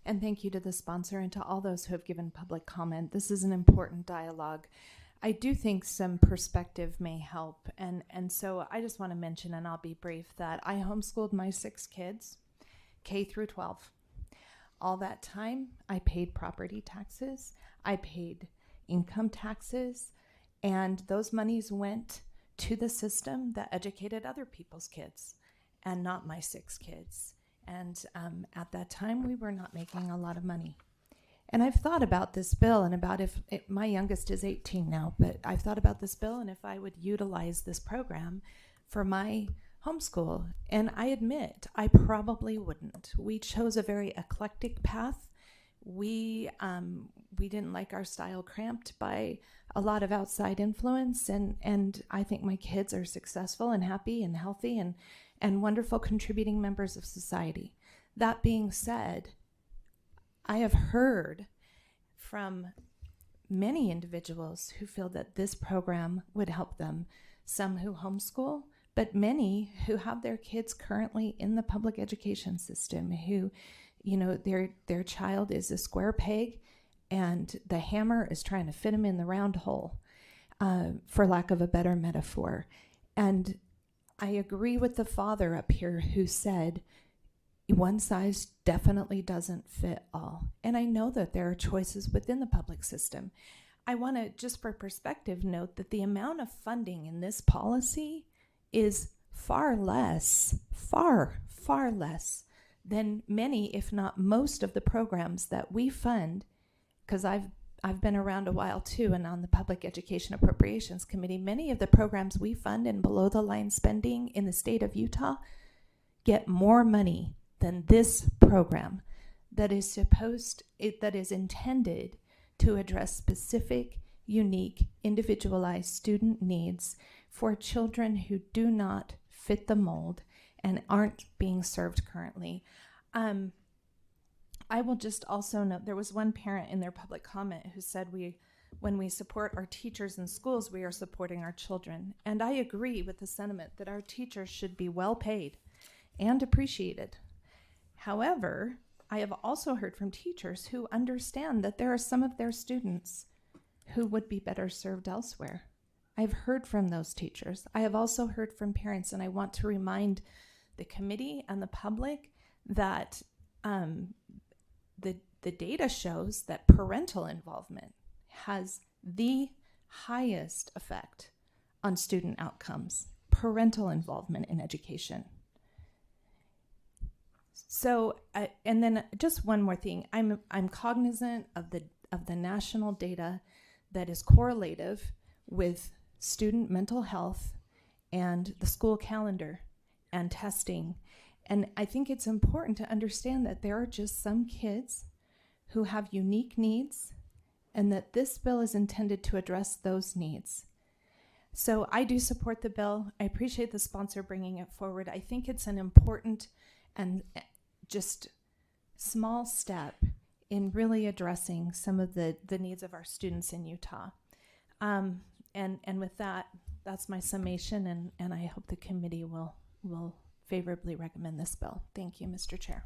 And thank you to the sponsor and to all those who have given public comment. This is an important dialogue. I do think some perspective may help. And so I just want to mention, and I'll be brief, that I homeschooled my 6 kids, K through 12. All that time, I paid property taxes, I paid income taxes, and those monies went to the system that educated other people's kids and not my 6 kids. And at that time, we were not making a lot of money. And I've thought about this bill and about my youngest is 18 now, but I've thought about this bill and if I would utilize this program for my homeschool. And I admit, I probably wouldn't. We chose a very eclectic path. We didn't like our style cramped by a lot of outside influence. And I think my kids are successful and happy and healthy and wonderful contributing members of society. That being said, I have heard from many individuals who feel that this program would help them, some who homeschool, but many who have their kids currently in the public education system who, you know, their child is a square peg and the hammer is trying to fit them in the round hole, for lack of a better metaphor. And I agree with the father up here who said, one size definitely doesn't fit all. And I know that there are choices within the public system. I want to, just for perspective, note that the amount of funding in this policy is far less than many, if not most, of the programs that we fund, because I've been around a while too, and on the Public Education Appropriations Committee, many of the programs we fund in below the line spending in the state of Utah get more money than this program that is intended to address specific, unique, individualized student needs for children who do not fit the mold and aren't being served currently. I will just also note, there was one parent in their public comment who said when we support our teachers in schools, we are supporting our children. And I agree with the sentiment that our teachers should be well paid and appreciated. However, I have also heard from teachers who understand that there are some of their students who would be better served elsewhere. I've heard from those teachers. I have also heard from parents, and I want to remind the committee and the public that the data shows that parental involvement has the highest effect on student outcomes, parental involvement in education. So, and then just one more thing. I'm cognizant of the national data that is correlative with student mental health and the school calendar and testing. And I think it's important to understand that there are just some kids who have unique needs and that this bill is intended to address those needs. So I do support the bill. I appreciate the sponsor bringing it forward. I think it's an important and just small step in really addressing some of the needs of our students in Utah. And with that, that's my summation, and I hope the committee will favorably recommend this bill. Thank you, Mr. Chair.